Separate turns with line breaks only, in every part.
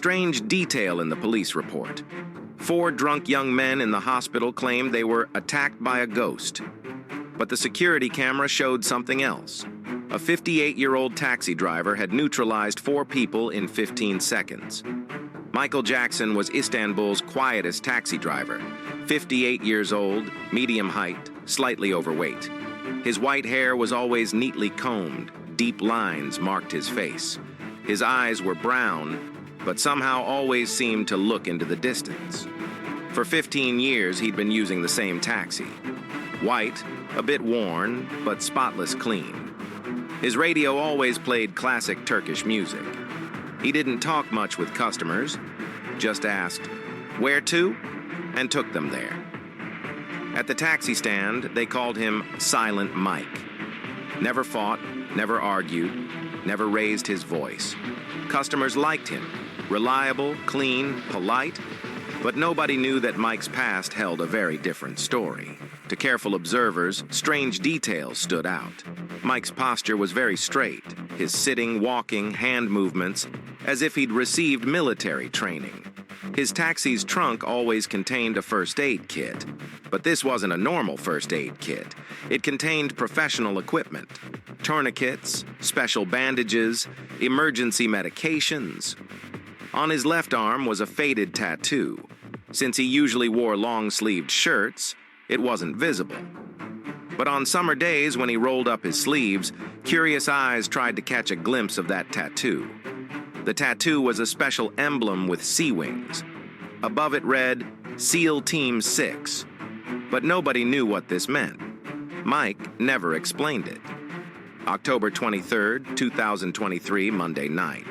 Strange detail in the police report. 4 drunk young men in the hospital claimed they were attacked by a ghost. But the security camera showed something else. A 58-year-old taxi driver had neutralized 4 people in 15 seconds. Michael Jackson was Istanbul's quietest taxi driver, 58 years old, medium height, slightly overweight. His white hair was always neatly combed, deep lines marked his face. His eyes were brown, but somehow always seemed to look into the distance. For 15 years, he'd been using the same taxi. White, a bit worn, but spotless clean. His radio always played classic Turkish music. He didn't talk much with customers, just asked, "Where to?" and took them there. At the taxi stand, they called him Silent Mike. Never fought, never argued, never raised his voice. Customers liked him, reliable, clean, polite, but nobody knew that Mike's past held a very different story. To careful observers, strange details stood out. Mike's posture was very straight, his sitting, walking, hand movements, as if he'd received military training. His taxi's trunk always contained a first aid kit, but this wasn't a normal first aid kit. It contained professional equipment, tourniquets, special bandages, emergency medications. On his left arm was a faded tattoo. Since he usually wore long-sleeved shirts, it wasn't visible. But on summer days when he rolled up his sleeves, curious eyes tried to catch a glimpse of that tattoo. The tattoo was a special emblem with sea wings. Above it read, SEAL Team 6. But nobody knew what this meant. Mike never explained it. October 23rd, 2023, Monday night.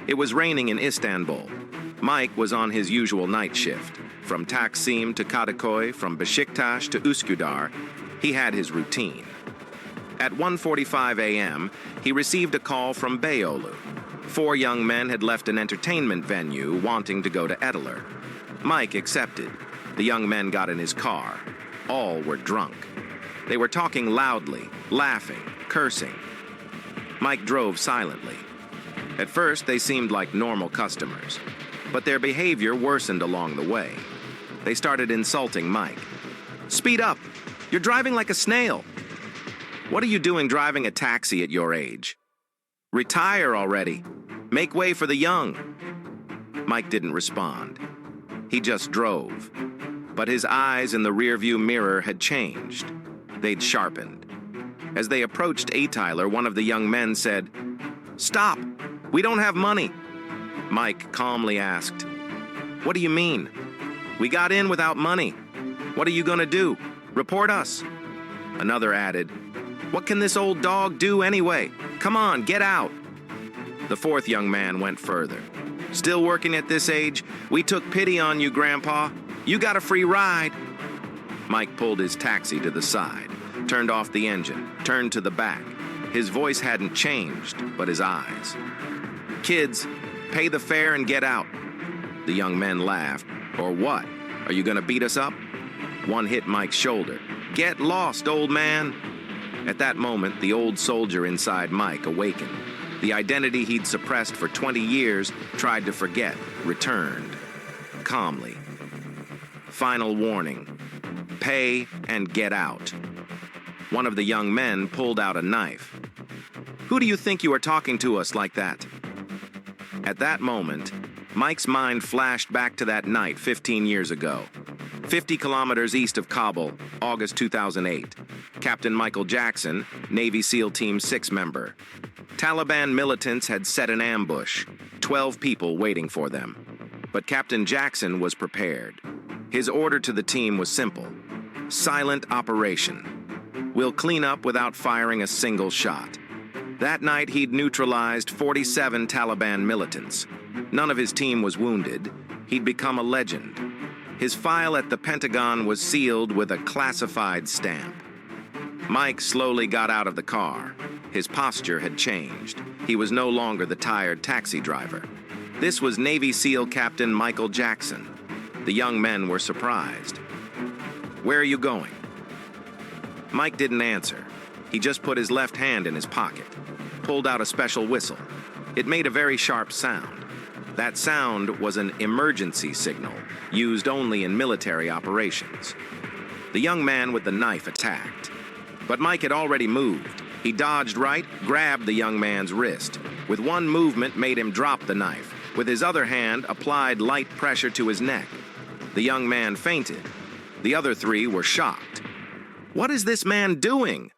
It was raining in Istanbul. Mike was on his usual night shift. From Taksim to Kadıköy, from Beşiktaş to Üsküdar, he had his routine. At 1:45 a.m., he received a call from Beyoğlu. 4 young men had left an entertainment venue wanting to go to Ediler. Mike accepted. The young men got in his car. All were drunk. They were talking loudly, laughing, cursing. Mike drove silently. At first, they seemed like normal customers, but their behavior worsened along the way. They started insulting Mike. "Speed up! You're driving like a snail! What are you doing driving a taxi at your age? Retire already! Make way for the young!" Mike didn't respond. He just drove. But his eyes in the rearview mirror had changed. They'd sharpened. As they approached Tyler, one of the young men said, "Stop! We don't have money." Mike calmly asked, "What do you mean? We got in without money. What are you gonna do? Report us?" Another added, "What can this old dog do anyway? Come on, get out." The 4th young man went further. "Still working at this age? We took pity on you, Grandpa. You got a free ride." Mike pulled his taxi to the side, turned off the engine, turned to the back. His voice hadn't changed, but his eyes. "Kids, pay the fare and get out." The young men laughed. "Or what? Are you gonna beat us up?" One hit Mike's shoulder. "Get lost, old man." At that moment, the old soldier inside Mike awakened. The identity he'd suppressed for 20 years, tried to forget, returned. Calmly. Final warning. Pay and get out. One of the young men pulled out a knife. "Who do you think you are talking to us like that?" At that moment, Mike's mind flashed back to that night 15 years ago. 50 kilometers east of Kabul, August 2008. Captain Michael Jackson, Navy SEAL Team 6 member. Taliban militants had set an ambush, 12 people waiting for them. But Captain Jackson was prepared. His order to the team was simple. Silent operation. We'll clean up without firing a single shot. That night, he'd neutralized 47 Taliban militants. None of his team was wounded. He'd become a legend. His file at the Pentagon was sealed with a classified stamp. Mike slowly got out of the car. His posture had changed. He was no longer the tired taxi driver. This was Navy SEAL Captain Michael Jackson. The young men were surprised. "Where are you going?" Mike didn't answer. He just put his left hand in his pocket, pulled out a special whistle. It made a very sharp sound. That sound was an emergency signal, used only in military operations. The young man with the knife attacked. But Mike had already moved. He dodged right, grabbed the young man's wrist. With one movement, made him drop the knife. With his other hand, applied light pressure to his neck. The young man fainted. The other three were shocked. What is this man doing?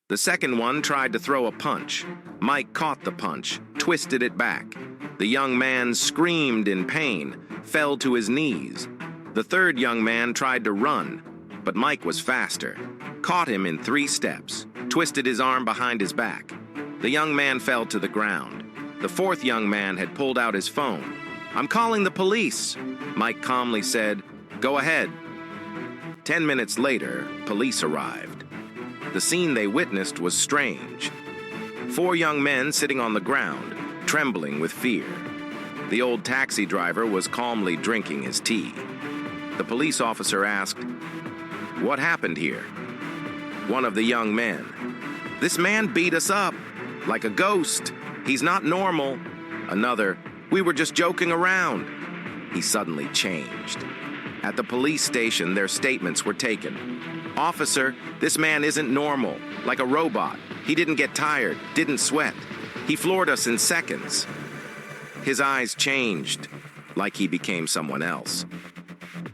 The second one tried to throw a punch. Mike caught the punch, twisted it back. The young man screamed in pain, fell to his knees. The third young man tried to run, but Mike was faster, caught him in 3 steps, twisted his arm behind his back. The young man fell to the ground. The fourth young man had pulled out his phone. "I'm calling the police," Mike calmly said. "Go ahead." 10 minutes later, police arrived. The scene they witnessed was strange. 4 young men sitting on the ground, trembling with fear. The old taxi driver was calmly drinking his tea. The police officer asked, "What happened here?" One of the young men, "This man beat us up, like a ghost. He's not normal." Another, "We were just joking around." He suddenly changed. At the police station, their statements were taken. "Officer, this man isn't normal, like a robot. He didn't get tired, didn't sweat. He floored us in seconds." His eyes changed, like he became someone else.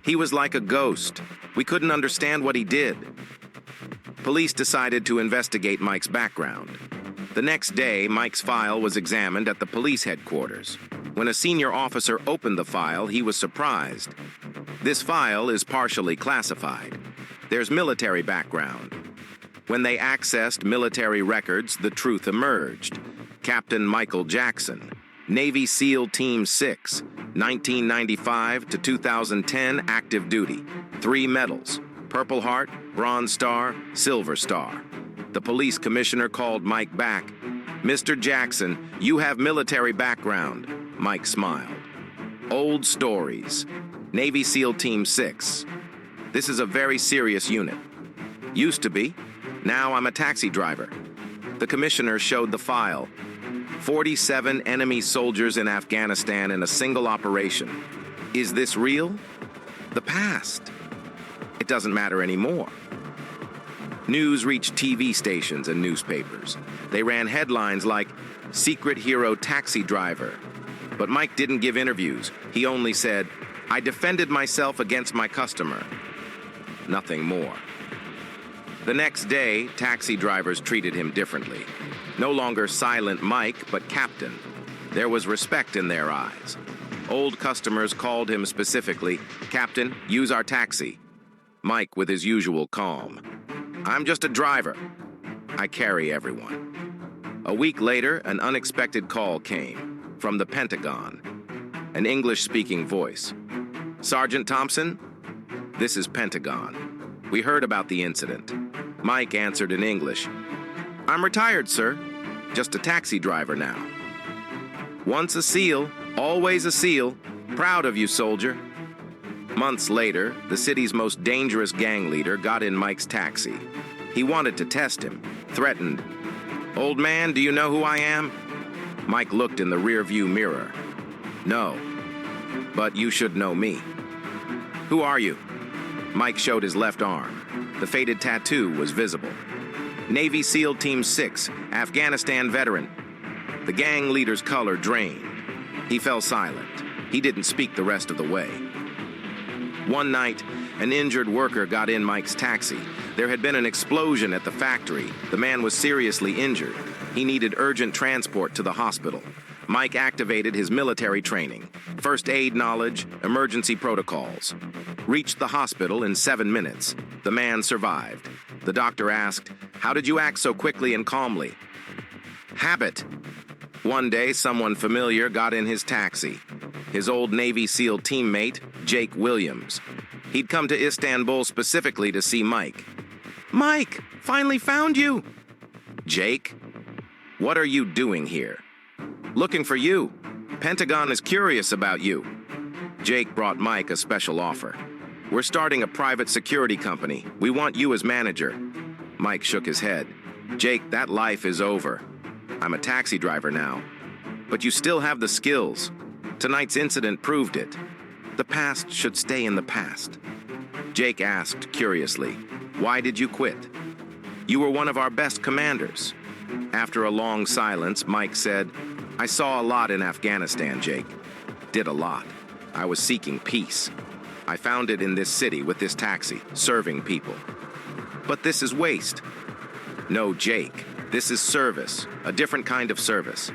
"He was like a ghost. We couldn't understand what he did." Police decided to investigate Mike's background. The next day, Mike's file was examined at the police headquarters. When a senior officer opened the file, he was surprised. This file is partially classified. There's military background. When they accessed military records, the truth emerged. Captain Michael Jackson, Navy SEAL Team 6, 1995 to 2010 active duty. 3 medals, Purple Heart, Bronze Star, Silver Star. The police commissioner called Mike back. "Mr. Jackson, you have military background." Mike smiled. "Old stories. Navy SEAL Team 6. This is a very serious unit. Used to be. Now I'm a taxi driver." The commissioner showed the file. 47 enemy soldiers in Afghanistan in a single operation. Is this real? The past. It doesn't matter anymore. News reached TV stations and newspapers. They ran headlines like, "Secret Hero Taxi Driver." But Mike didn't give interviews. He only said, "I defended myself against my customer." Nothing more. The next day, taxi drivers treated him differently. No longer Silent Mike, but Captain. There was respect in their eyes. Old customers called him specifically, "Captain, use our taxi." Mike with his usual calm. "I'm just a driver. I carry everyone." A week later, an unexpected call came from the Pentagon. An English-speaking voice. "Sergeant Thompson, this is Pentagon. We heard about the incident." Mike answered in English. "I'm retired, sir. Just a taxi driver now." "Once a SEAL, always a SEAL. Proud of you, soldier." Months later, the city's most dangerous gang leader got in Mike's taxi. He wanted to test him, threatened. "Old man, do you know who I am?" Mike looked in the rearview mirror. "No, but you should know me." "Who are you?" Mike showed his left arm. The faded tattoo was visible. "Navy SEAL Team 6, Afghanistan veteran." The gang leader's color drained. He fell silent. He didn't speak the rest of the way. One night, an injured worker got in Mike's taxi. There had been an explosion at the factory. The man was seriously injured. He needed urgent transport to the hospital. Mike activated his military training, first aid knowledge, emergency protocols. Reached the hospital in 7 minutes. The man survived. The doctor asked, "How did you act so quickly and calmly?" "Habit." One day, someone familiar got in his taxi. His old Navy SEAL teammate, Jake Williams. He'd come to Istanbul specifically to see Mike. "Mike, finally found you!" "Jake, what are you doing here?" "Looking for you. Pentagon is curious about you." Jake brought Mike a special offer. "We're starting a private security company. We want you as manager." Mike shook his head. "Jake, that life is over. I'm a taxi driver now. But you still have the skills. Tonight's incident proved it. The past should stay in the past. Jake asked curiously, "Why did you quit?" "You were one of our best commanders." After a long silence, Mike said, "I saw a lot in Afghanistan, Jake. Did a lot. I was seeking peace. I found it in this city with this taxi, serving people. But this is waste." "No, Jake. This is service, a different kind of service."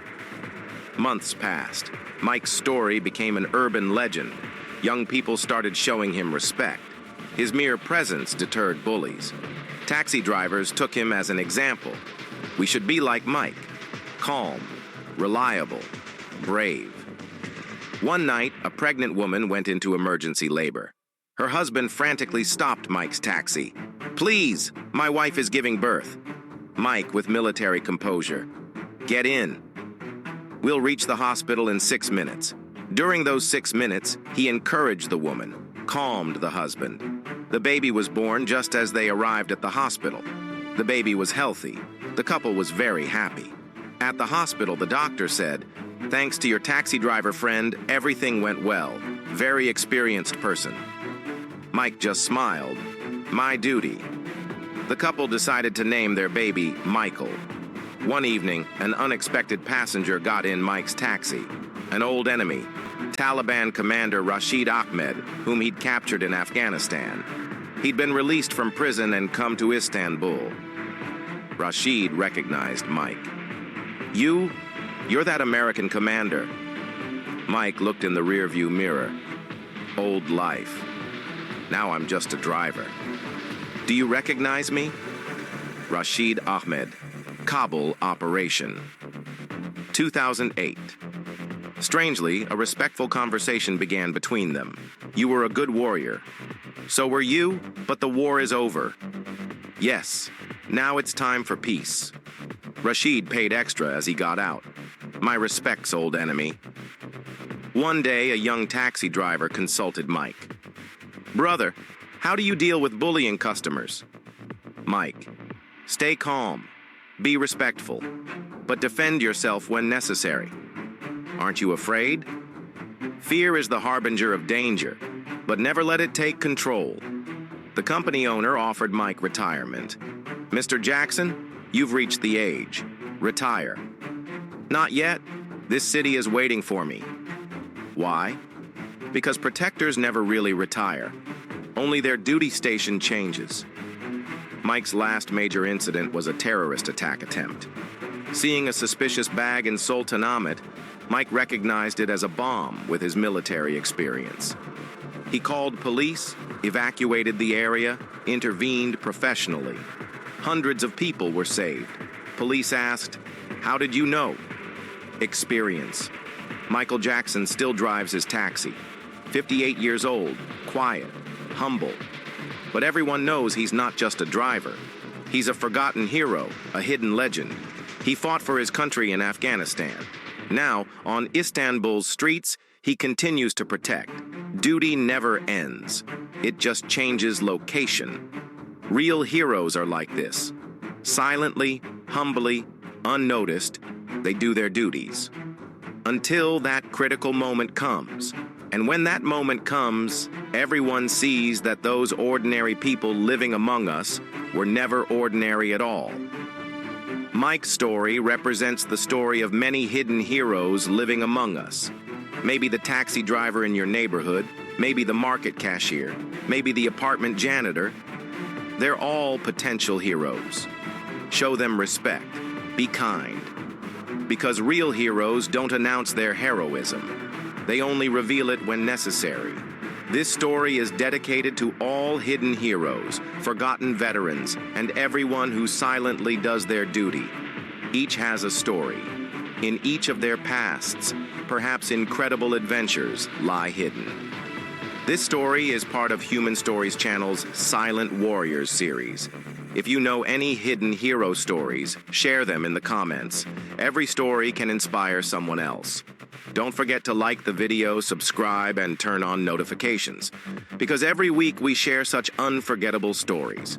Months passed. Mike's story became an urban legend. Young people started showing him respect. His mere presence deterred bullies. Taxi drivers took him as an example. We should be like Mike, calm, reliable, brave. One night, a pregnant woman went into emergency labor. Her husband frantically stopped Mike's taxi. "Please, my wife is giving birth." Mike, with military composure, "Get in. We'll reach the hospital in 6 minutes." During those 6 minutes, he encouraged the woman, calmed the husband. The baby was born just as they arrived at the hospital. The baby was healthy. The couple was very happy. At the hospital, the doctor said, "Thanks to your taxi driver friend, everything went well. Very experienced person." Mike just smiled. "My duty." The couple decided to name their baby Michael. One evening, an unexpected passenger got in Mike's taxi. An old enemy, Taliban commander Rashid Ahmed, whom he'd captured in Afghanistan. He'd been released from prison and come to Istanbul. Rashid recognized Mike. You're that American commander." Mike looked in the rearview mirror. "Old life. Now I'm just a driver." "Do you recognize me?" Rashid Ahmed, Kabul operation. 2008. Strangely, a respectful conversation began between them. "You were a good warrior." "So were you, but the war is over." "Yes, now it's time for peace." Rashid paid extra as he got out. "My respects, old enemy." One day, a young taxi driver consulted Mike. "Brother, how do you deal with bullying customers?" Mike, "Stay calm, be respectful, but defend yourself when necessary." "Aren't you afraid?" "Fear is the harbinger of danger, but never let it take control." The company owner offered Mike retirement. "Mr. Jackson, you've reached the age. Retire." "Not yet. This city is waiting for me." Why? Because protectors never really retire. Only their duty station changes. Mike's last major incident was a terrorist attack attempt. Seeing a suspicious bag in Sultanahmet, Mike recognized it as a bomb with his military experience. He called police, evacuated the area, intervened professionally. Hundreds of people were saved. Police asked, "How did you know?" Experience. Michael Jackson still drives his taxi. 58 years old, quiet, humble. But everyone knows he's not just a driver. He's a forgotten hero, a hidden legend. He fought for his country in Afghanistan. Now, on Istanbul's streets, he continues to protect. Duty never ends. It just changes location. Real heroes are like this. Silently, humbly, unnoticed, they do their duties. Until that critical moment comes. And when that moment comes, everyone sees that those ordinary people living among us were never ordinary at all. Mike's story represents the story of many hidden heroes living among us. Maybe the taxi driver in your neighborhood, maybe the market cashier, maybe the apartment janitor. They're all potential heroes. Show them respect. Be kind. Because real heroes don't announce their heroism. They only reveal it when necessary. This story is dedicated to all hidden heroes, forgotten veterans, and everyone who silently does their duty. Each has a story. In each of their pasts, perhaps incredible adventures lie hidden. This story is part of Human Stories Channel's Silent Warriors series. If you know any hidden hero stories, share them in the comments. Every story can inspire someone else. Don't forget to like the video, subscribe, and turn on notifications, because every week we share such unforgettable stories.